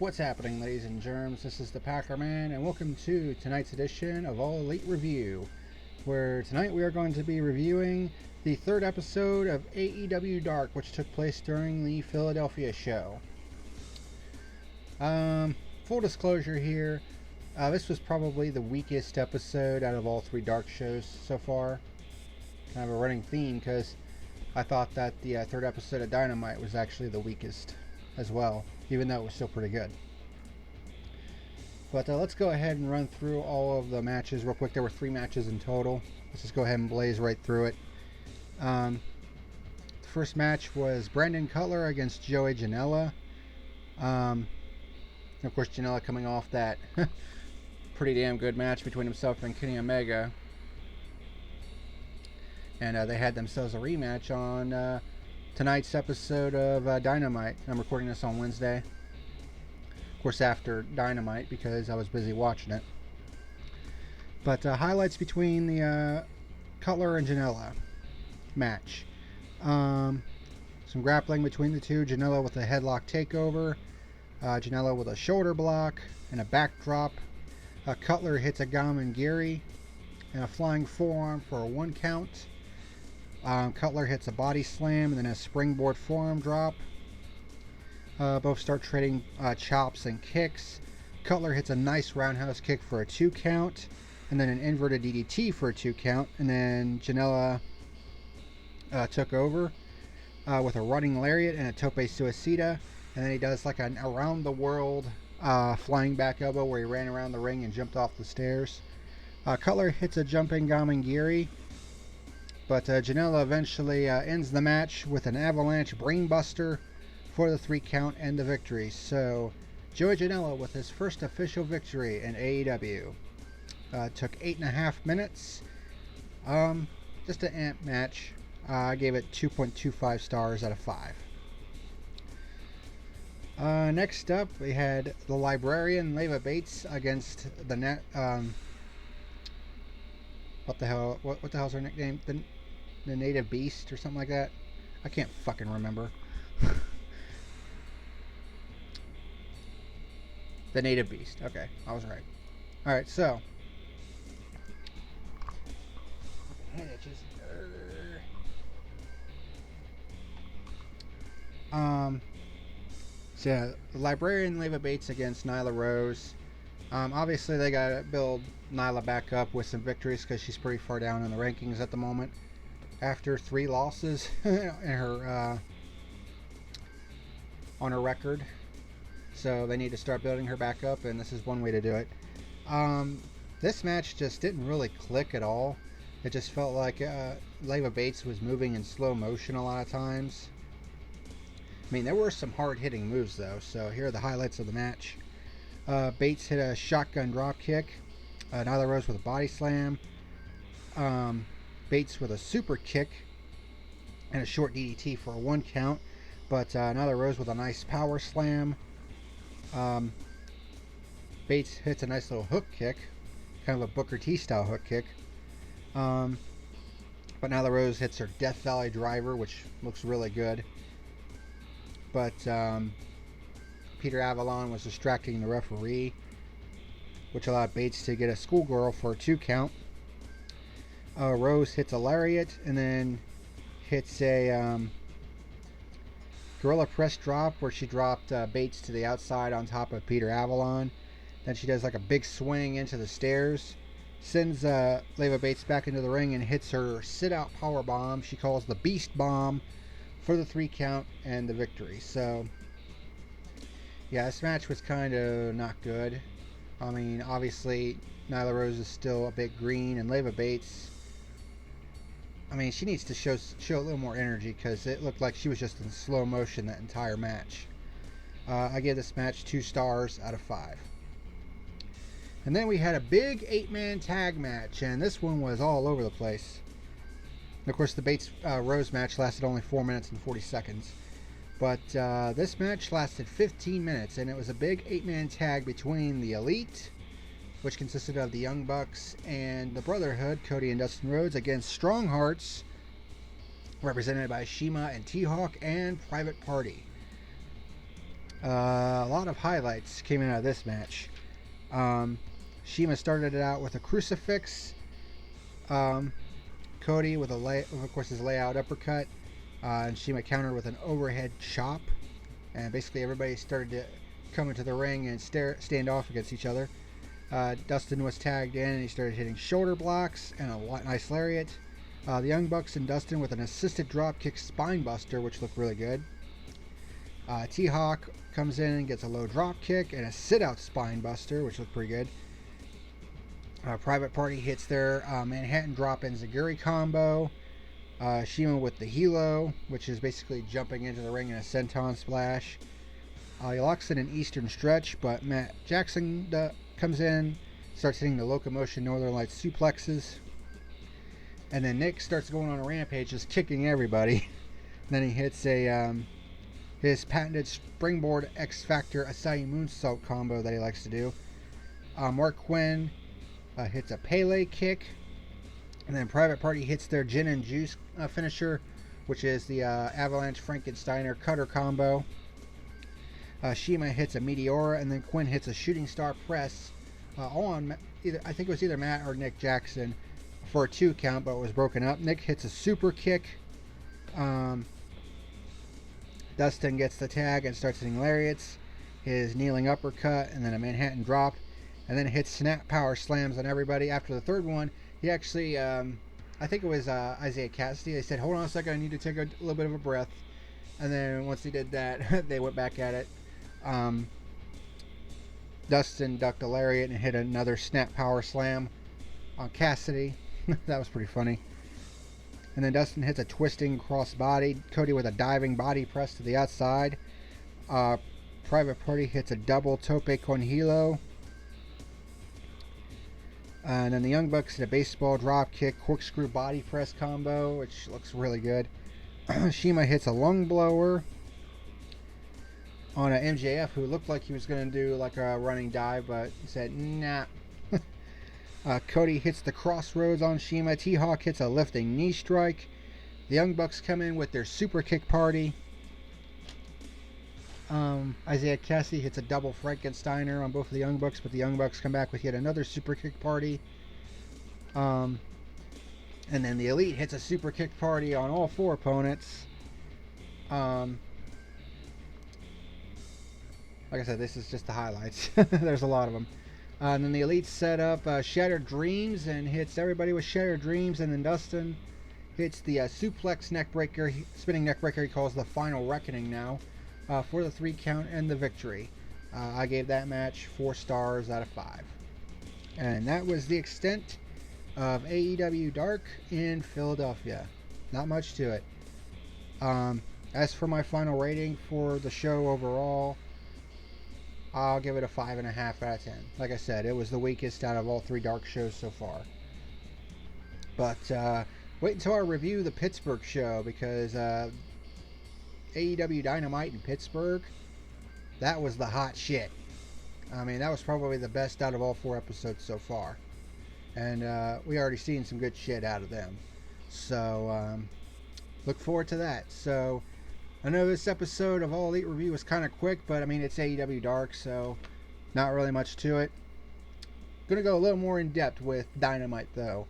What's happening, ladies and germs? This is the PackerMan, and welcome to tonight's edition of All Elite Wreview, where tonight we are going to be reviewing the third episode of AEW Dark, which took place during the Philadelphia show. Full disclosure here, this was probably the weakest episode out of all three Dark shows so far. Kind of a running theme, because I thought that the third episode of Dynamite was actually the weakest as well, even though it was still pretty good. But let's go ahead and run through all of the matches real quick. There were 3 matches in total. Let's just go ahead and blaze right through it. The first match was Brandon Cutler against Joey Janela. Of course, Janela coming off that pretty damn good match between himself and Kenny Omega. And they had themselves a rematch on tonight's episode of Dynamite. I'm recording this on Wednesday. Of course, after Dynamite, because I was busy watching it. But highlights between the Cutler and Janela match. Some grappling between the two. Janela with a headlock takeover. Janela with a shoulder block and a backdrop. Cutler hits a Gamengiri and a flying forearm for a 1 count. Cutler hits a body slam and then a springboard forearm drop. Both start trading chops and kicks. Cutler hits a nice roundhouse kick for a 2 count, and then an inverted DDT for a 2 count. And then Janela took over with a running lariat and a tope suicida. And then he does like an around the world flying back elbow where he ran around the ring and jumped off the stairs. Cutler hits a jumping Gamengiri. But Janela eventually ends the match with an avalanche brainbuster for the 3 count and the victory. So Joey Janela with his first official victory in AEW. Took 8.5 minutes. Just an amp match. I gave it 2.25 stars out of 5. Next up, we had the Librarian Leva Bates against the what the hell's her nickname? The Native Beast or something like that. I can't fucking remember. The Native Beast. Okay, I was right. All right, so head itches. So yeah, the Librarian Leva Bates against Nyla Rose. Obviously, they gotta build Nyla back up with some victories because she's pretty far down in the rankings at the moment. After 3 losses in her on her record, so they need to start building her back up, and this is one way to do it. This match just didn't really click at all. It just felt like Leva Bates was moving in slow motion a lot of times. I mean, there were some hard-hitting moves though. So here are the highlights of the match. Bates hit a shotgun drop kick. Nyla Rose with a body slam. Bates with a super kick and a short DDT for a 1 count. But Nyla Rose with a nice power slam. Bates hits a nice little hook kick. Kind of a Booker T style hook kick. But Nyla Rose hits her Death Valley driver, which looks really good. But Peter Avalon was distracting the referee, which allowed Bates to get a schoolgirl for a 2 count. Rose hits a lariat and then hits a gorilla press drop where she dropped Bates to the outside on top of Peter Avalon. Then she does like a big swing into the stairs, sends Leva Bates back into the ring and hits her sit-out power bomb she calls the Beast Bomb for the 3 count and the victory. So yeah, this match was kind of not good. I mean, obviously Nyla Rose is still a bit green, and Leva Bates, I mean, she needs to show a little more energy because it looked like she was just in slow motion that entire match. I give this match 2 stars out of 5. And then we had a big 8-man tag match, and this one was all over the place. And of course, the Bates Rose match lasted only 4 minutes and 40 seconds. But this match lasted 15 minutes, and it was a big 8-man tag between the Elite, which consisted of the Young Bucks and the Brotherhood, Cody and Dustin Rhodes, against Strong Hearts, represented by Shima and T-Hawk, and Private Party. A lot of highlights came out of this match. Um, Shima started it out with a crucifix. Um, Cody with of course, his layout uppercut. And Shima countered with an overhead chop. And basically everybody started to come into the ring and stand off against each other. Dustin was tagged in and he started hitting shoulder blocks and a nice lariat. The Young Bucks and Dustin with an assisted dropkick spine buster, which looked really good. T-Hawk comes in and gets a low dropkick and a sit-out spine buster, which looked pretty good. Private Party hits their Manhattan drop and Zaguri combo. Shima with the Hilo, which is basically jumping into the ring in a senton splash. He locks in an Eastern stretch, but Matt Jackson comes in, starts hitting the Locomotion Northern Lights suplexes. And then Nick starts going on a rampage, just kicking everybody. Then he hits his patented springboard X Factor Acai moonsault combo that he likes to do. Mark Quinn hits a Pele kick. And then Private Party hits their Gin and Juice finisher, which is the Avalanche Frankensteiner cutter combo. Shima hits a Meteora, and then Quinn hits a Shooting Star press on I think it was either Matt or Nick Jackson for a 2 count, but it was broken up. Nick hits a super kick. Dustin gets the tag and starts hitting lariats, his kneeling uppercut, and then a Manhattan drop, and then hits snap power slams on everybody. After the third one, he actually, I think it was Isaiah Cassidy. They said, "Hold on a second, I need to take a little bit of a breath." And then once he did that, they went back at it. Dustin ducked a lariat and hit another snap power slam on Cassidy. That was pretty funny. And then Dustin hits a twisting crossbody. Cody with a diving body press to the outside. Private Party hits a double tope con hilo. And then the Young Bucks hit a baseball drop kick, corkscrew body press combo, which looks really good. Shima hits a lung blower on a MJF who looked like he was going to do like a running dive, but he said, nah. Cody hits the crossroads on Shima. T-Hawk hits a lifting knee strike. The Young Bucks come in with their super kick party. Isaiah Cassidy hits a double Frankensteiner on both of the Young Bucks, but the Young Bucks come back with yet another super kick party. And then the Elite hits a super kick party on all 4 opponents. Like I said, this is just the highlights. There's a lot of them. And then the Elite set up Shattered Dreams and hits everybody with Shattered Dreams. And then Dustin hits the suplex neckbreaker, spinning neckbreaker he calls the Final Reckoning now, for the 3 count and the victory. I gave that match 4 stars out of 5. And that was the extent of AEW Dark in Philadelphia. Not much to it. As for my final rating for the show overall, I'll give it a 5.5 out of 10. Like I said, it was the weakest out of all 3 Dark shows so far. But wait until I review the Pittsburgh show, because AEW Dynamite in Pittsburgh, that was the hot shit. I mean, that was probably the best out of all 4 episodes so far. And we already seen some good shit out of them. So look forward to that. So I know this episode of All Elite Review was kind of quick, but I mean, it's AEW Dark, so not really much to it. Gonna go a little more in depth with Dynamite, though,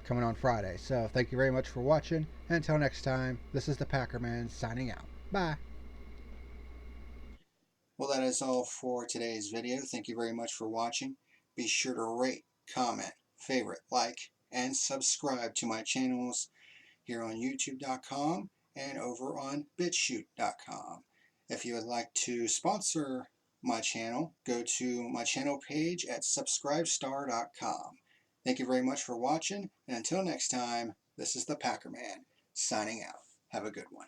coming on Friday. So thank you very much for watching. And until next time, this is the PackerMan signing out. Bye. Well, that is all for today's video. Thank you very much for watching. Be sure to rate, comment, favorite, like, and subscribe to my channels here on YouTube.com and over on BitChute.com. If you would like to sponsor my channel, go to my channel page at subscribestar.com. Thank you very much for watching, and until next time, this is the PackerMan signing out. Have a good one.